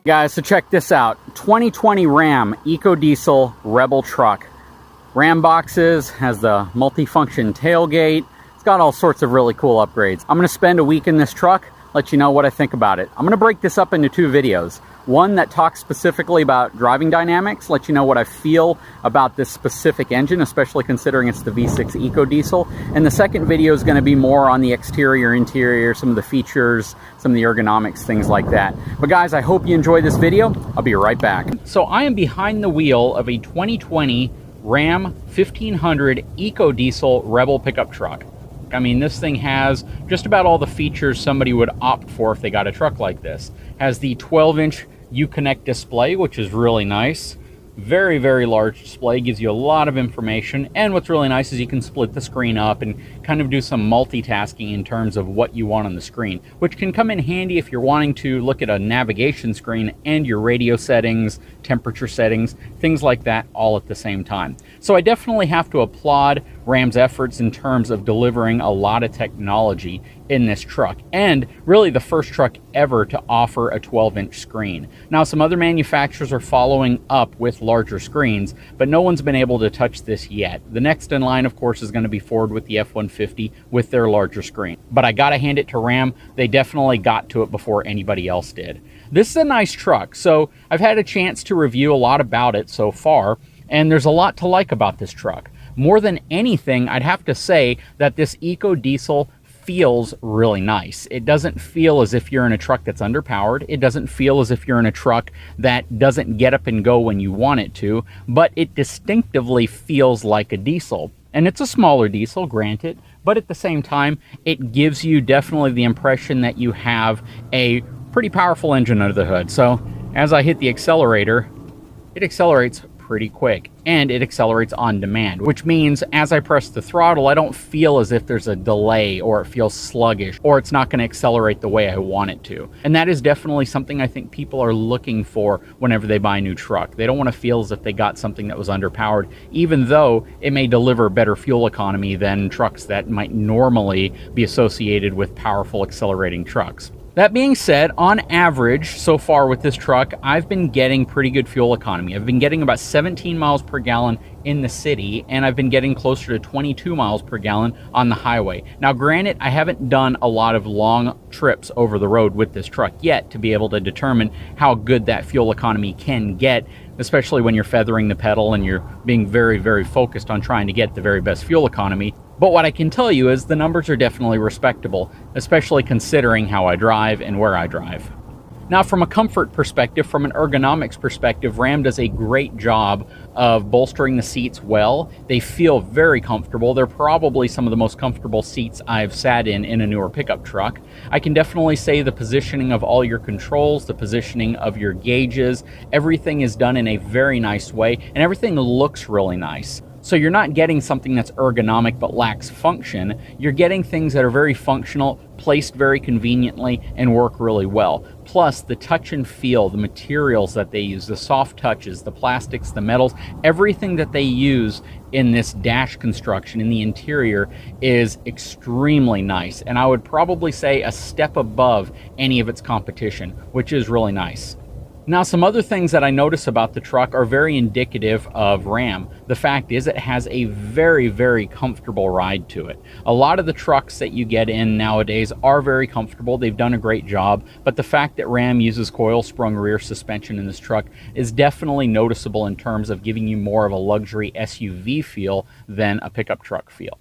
Guys, so check this out. 2020 Ram EcoDiesel Rebel truck. Ram boxes, has the multifunction tailgate. It's got all sorts of really cool upgrades. I'm gonna spend a week in this truck, let you know what I think about it. I'm gonna break this up into two videos. One that talks specifically about driving dynamics, let you know what I feel about this specific engine, especially considering it's the V6 EcoDiesel. And the second video is gonna be more on the exterior, interior, some of the features, some of the ergonomics, things like that. But guys, I hope you enjoy this video. I'll be right back. So I am behind the wheel of a 2020 Ram 1500 EcoDiesel Rebel pickup truck. I mean, this thing has just about all the features somebody would opt for if they got a truck like this. Has the 12-inch Uconnect display, which is really nice. Very, very large display, gives you a lot of information. And what's really nice is you can split the screen up and kind of do some multitasking in terms of what you want on the screen, which can come in handy if you're wanting to look at a navigation screen and your radio settings, temperature settings, things like that all at the same time. So I definitely have to applaud Ram's efforts in terms of delivering a lot of technology in this truck, and really the first truck ever to offer a 12-inch screen. Now, some other manufacturers are following up with larger screens, but no one's been able to touch this yet. The next in line, of course, is going to be Ford with the F-150 with their larger screen. But I gotta hand it to Ram, they definitely got to it before anybody else did. This is a nice truck, so I've had a chance to review a lot about it so far, and there's a lot to like about this truck. More than anything, I'd have to say that this EcoDiesel feels really nice. It doesn't feel as if you're in a truck that's underpowered. It doesn't feel as if you're in a truck that doesn't get up and go when you want it to, but it distinctively feels like a diesel. And it's a smaller diesel, granted, but at the same time, it gives you definitely the impression that you have a pretty powerful engine under the hood. So as I hit the accelerator, it accelerates pretty quick, and it accelerates on demand, which means as I press the throttle, I don't feel as if there's a delay or it feels sluggish or it's not going to accelerate the way I want it to. And that is definitely something I think people are looking for whenever they buy a new truck. They don't want to feel as if they got something that was underpowered, even though it may deliver better fuel economy than trucks that might normally be associated with powerful accelerating trucks. That being said, on average, so far with this truck, I've been getting pretty good fuel economy. I've been getting about 17 miles per gallon in the city, and I've been getting closer to 22 miles per gallon on the highway. Now, granted, I haven't done a lot of long trips over the road with this truck yet to be able to determine how good that fuel economy can get, especially when you're feathering the pedal and you're being very, very focused on trying to get the very best fuel economy. But what I can tell you is the numbers are definitely respectable, especially considering how I drive and where I drive. Now, from a comfort perspective, from an ergonomics perspective, Ram does a great job of bolstering the seats well. They feel very comfortable. They're probably some of the most comfortable seats I've sat in a newer pickup truck. I can definitely say the positioning of all your controls, the positioning of your gauges, everything is done in a very nice way, and everything looks really nice. So you're not getting something that's ergonomic but lacks function. You're getting things that are very functional, placed very conveniently, and work really well. Plus, the touch and feel, the materials that they use, the soft touches, the plastics, the metals, everything that they use in this dash construction in the interior is extremely nice. And I would probably say a step above any of its competition, which is really nice. Now, some other things that I notice about the truck are very indicative of Ram. The fact is it has a very, very comfortable ride to it. A lot of the trucks that you get in nowadays are very comfortable. They've done a great job, but the fact that Ram uses coil-sprung rear suspension in this truck is definitely noticeable in terms of giving you more of a luxury SUV feel than a pickup truck feel.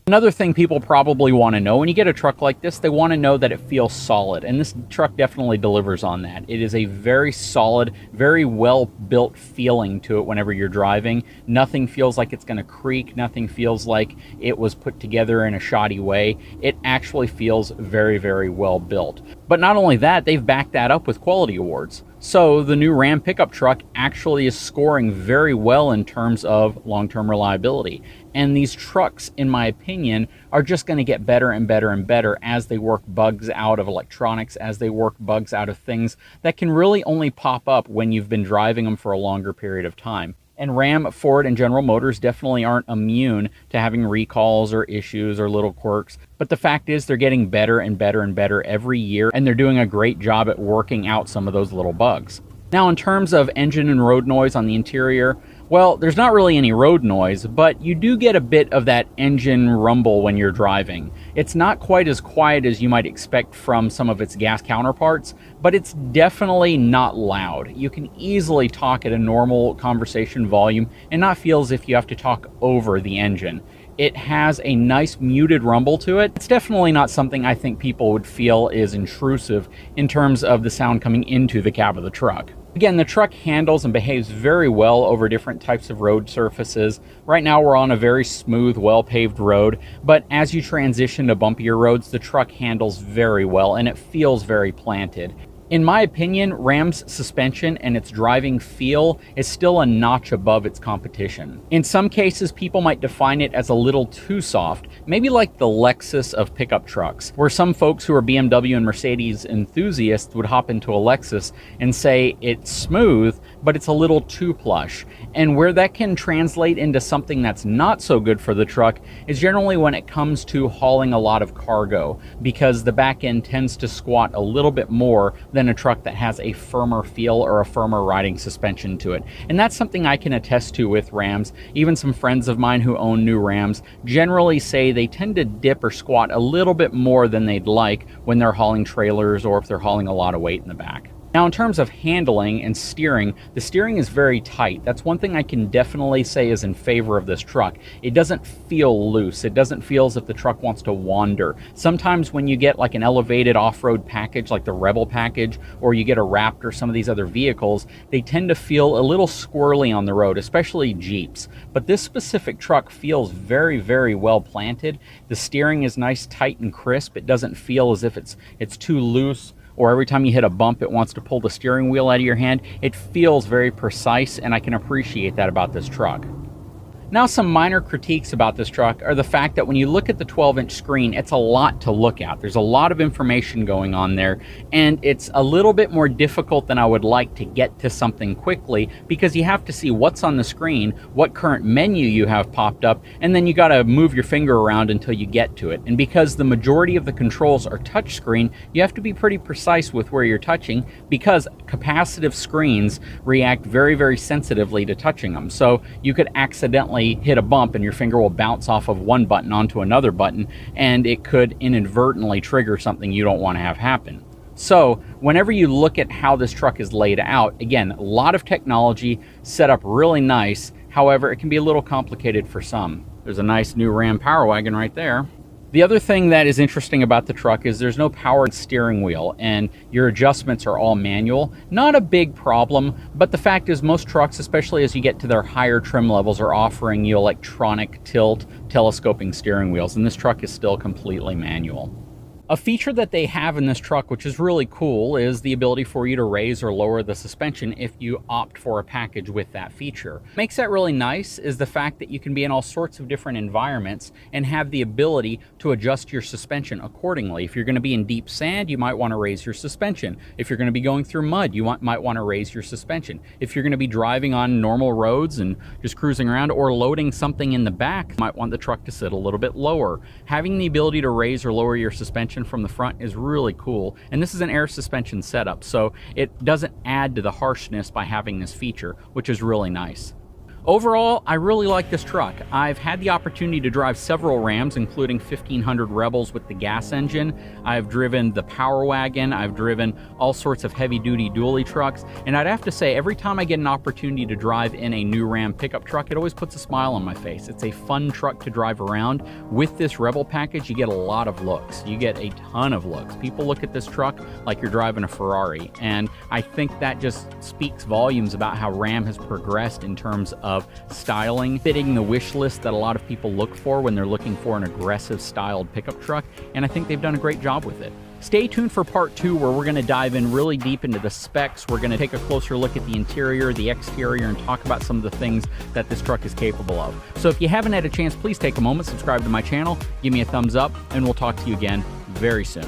Another thing people probably want to know, when you get a truck like this, they want to know that it feels solid, and this truck definitely delivers on that. It is a very solid, very well-built feeling to it whenever you're driving. Nothing feels like it's going to creak. Nothing feels like it was put together in a shoddy way. It actually feels very, very well built. But not only that, they've backed that up with quality awards. So the new Ram pickup truck actually is scoring very well in terms of long-term reliability. And these trucks, in my opinion, are just going to get better and better and better as they work bugs out of electronics, as they work bugs out of things that can really only pop up when you've been driving them for a longer period of time. And Ram, Ford, and General Motors definitely aren't immune to having recalls or issues or little quirks. But the fact is they're getting better and better and better every year, and they're doing a great job at working out some of those little bugs. Now, in terms of engine and road noise on the interior, well, there's not really any road noise, but you do get a bit of that engine rumble when you're driving. It's not quite as quiet as you might expect from some of its gas counterparts, but it's definitely not loud. You can easily talk at a normal conversation volume and not feel as if you have to talk over the engine. It has a nice muted rumble to it. It's definitely not something I think people would feel is intrusive in terms of the sound coming into the cab of the truck. Again, the truck handles and behaves very well over different types of road surfaces. Right now we're on a very smooth, well-paved road, but as you transition to bumpier roads, the truck handles very well and it feels very planted. In my opinion, Ram's suspension and its driving feel is still a notch above its competition. In some cases, people might define it as a little too soft, maybe like the Lexus of pickup trucks, where some folks who are BMW and Mercedes enthusiasts would hop into a Lexus and say it's smooth, but it's a little too plush. And where that can translate into something that's not so good for the truck is generally when it comes to hauling a lot of cargo, because the back end tends to squat a little bit more than a truck that has a firmer feel or a firmer riding suspension to it. And that's something I can attest to with Rams. Even some friends of mine who own new Rams generally say they tend to dip or squat a little bit more than they'd like when they're hauling trailers or if they're hauling a lot of weight in the back. Now, in terms of handling and steering, the steering is very tight. That's one thing I can definitely say is in favor of this truck. It doesn't feel loose. It doesn't feel as if the truck wants to wander. Sometimes when you get like an elevated off-road package like the Rebel package, or you get a Raptor, some of these other vehicles, they tend to feel a little squirrely on the road, especially Jeeps. But this specific truck feels very, very well planted. The steering is nice, tight, and crisp. It doesn't feel as if it's too loose, or every time you hit a bump, it wants to pull the steering wheel out of your hand. It feels very precise, and I can appreciate that about this truck. Now, some minor critiques about this truck are the fact that when you look at the 12-inch screen, it's a lot to look at. There's a lot of information going on there, and it's a little bit more difficult than I would like to get to something quickly, because you have to see what's on the screen, what current menu you have popped up, and then you got to move your finger around until you get to it. And because the majority of the controls are touchscreen, you have to be pretty precise with where you're touching, because capacitive screens react very, very sensitively to touching them. So you could accidentally hit a bump and your finger will bounce off of one button onto another button, and it could inadvertently trigger something you don't want to have happen. So whenever you look at how this truck is laid out, again, a lot of technology set up really nice. However, it can be a little complicated for some. There's a nice new Ram Power Wagon right there. The other thing that is interesting about the truck is there's no powered steering wheel, and your adjustments are all manual. Not a big problem, but the fact is most trucks, especially as you get to their higher trim levels, are offering you electronic tilt, telescoping steering wheels, and this truck is still completely manual. A feature that they have in this truck, which is really cool, is the ability for you to raise or lower the suspension if you opt for a package with that feature. What makes that really nice is the fact that you can be in all sorts of different environments and have the ability to adjust your suspension accordingly. If you're going to be in deep sand, you might want to raise your suspension. If you're going to be going through mud, you might want to raise your suspension. If you're going to be driving on normal roads and just cruising around or loading something in the back, you might want the truck to sit a little bit lower. Having the ability to raise or lower your suspension from the front is really cool, and this is an air suspension setup, so it doesn't add to the harshness by having this feature, which is really nice. Overall, I really like this truck. I've had the opportunity to drive several Rams, including 1500 Rebels with the gas engine. I've driven the Power Wagon. I've driven all sorts of heavy-duty dually trucks. And I'd have to say, every time I get an opportunity to drive in a new Ram pickup truck, it always puts a smile on my face. It's a fun truck to drive around. With this Rebel package, you get a lot of looks. You get a ton of looks. People look at this truck like you're driving a Ferrari. And I think that just speaks volumes about how Ram has progressed in terms of styling, fitting the wish list that a lot of people look for when they're looking for an aggressive styled pickup truck, and I think they've done a great job with it. Stay tuned for part 2, where we're going to dive in really deep into the specs. We're going to take a closer look at the interior, the exterior, and talk about some of the things that this truck is capable of. So if you haven't had a chance, please take a moment, subscribe to my channel, give me a thumbs up, and we'll talk to you again very soon.